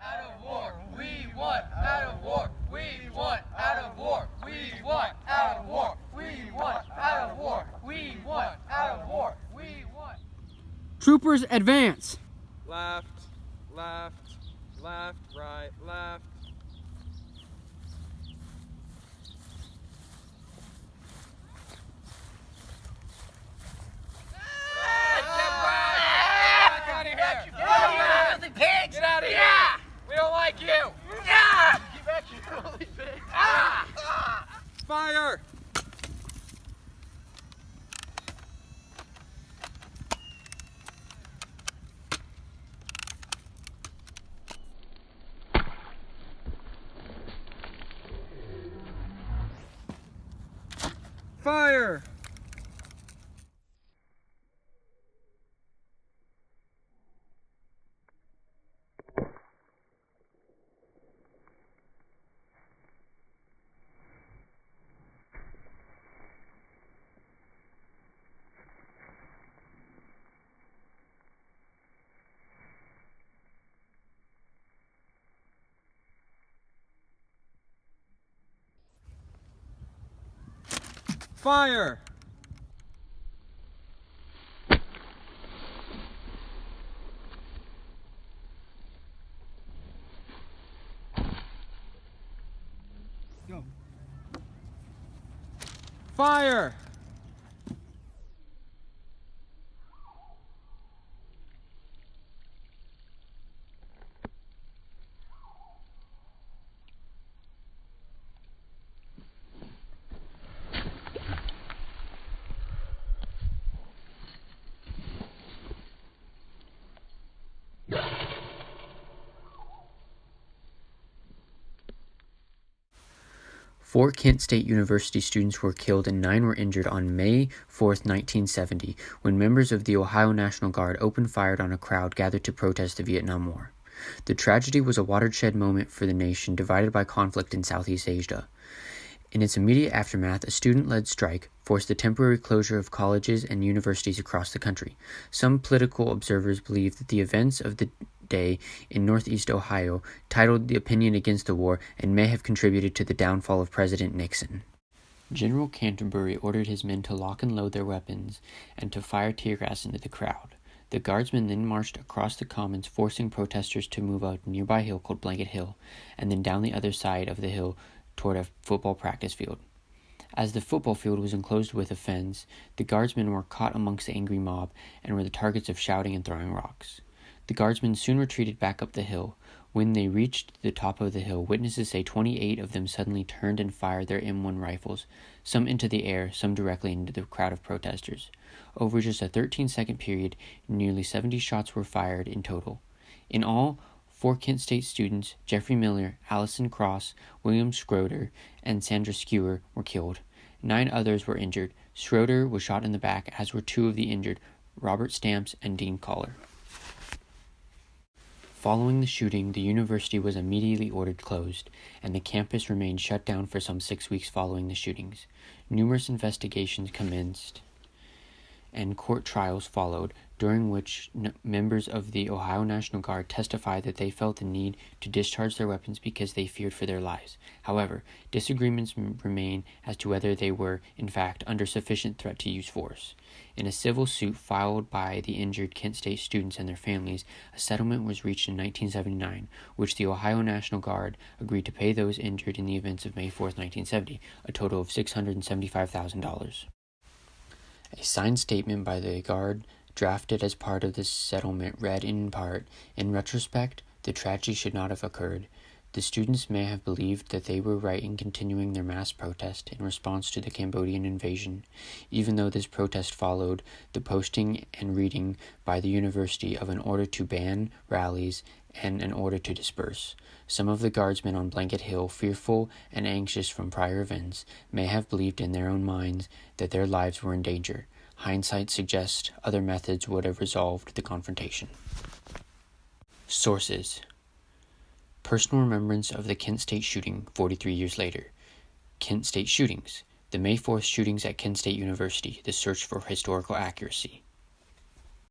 out of war. We want out of war. We want out of war. We want out of war. We want out of war. We want out of war. We want. Troopers advance. Left, left, left, right, left. Get out of here! We don't like you! Get back here, holy pig! Fire! Fire! Fire! Go. Fire! Four Kent State University students were killed and 9 were injured on May 4, 1970, when members of the Ohio National Guard opened fire on a crowd gathered to protest the Vietnam War. The tragedy was a watershed moment for the nation divided by conflict in Southeast Asia. In its immediate aftermath, a student-led strike forced the temporary closure of colleges and universities across the country. Some political observers believe that the events of the day in Northeast Ohio titled the opinion against the war and may have contributed to the downfall of President Nixon. General Canterbury ordered his men to lock and load their weapons and to fire tear gas into the crowd. The guardsmen then marched across the commons, forcing protesters to move up a nearby hill called Blanket Hill, and then down the other side of the hill toward a football practice field. As the football field was enclosed with a fence, the guardsmen were caught amongst the angry mob and were the targets of shouting and throwing rocks. The guardsmen soon retreated back up the hill. When they reached the top of the hill, witnesses say 28 of them suddenly turned and fired their M1 rifles, some into the air, some directly into the crowd of protesters. Over just a 13-second period, nearly 70 shots were fired in total. In all, 4 Kent State students, Jeffrey Miller, Allison Cross, William Schroeder, and Sandra Skewer, were killed. 9 others were injured. Schroeder was shot in the back, as were 2 of the injured, Robert Stamps and Dean Collar. Following the shooting, the university was immediately ordered closed, and the campus remained shut down for some 6 weeks following the shootings. Numerous investigations commenced, and court trials followed, during which members of the Ohio National Guard testified that they felt the need to discharge their weapons because they feared for their lives. However, disagreements remain as to whether they were, in fact, under sufficient threat to use force. In a civil suit filed by the injured Kent State students and their families, a settlement was reached in 1979, which the Ohio National Guard agreed to pay those injured in the events of May 4, 1970, a total of $675,000. A signed statement by the Guard drafted as part of the settlement read in part, "In retrospect, the tragedy should not have occurred. The students may have believed that they were right in continuing their mass protest in response to the Cambodian invasion, even though this protest followed the posting and reading by the university of an order to ban rallies and an order to disperse. Some of the guardsmen on Blanket Hill, fearful and anxious from prior events, may have believed in their own minds that their lives were in danger. Hindsight suggests other methods would have resolved the confrontation." Sources: Personal Remembrance of the Kent State Shooting 43 years later. Kent State Shootings. The May 4th shootings at Kent State University. The search for historical accuracy.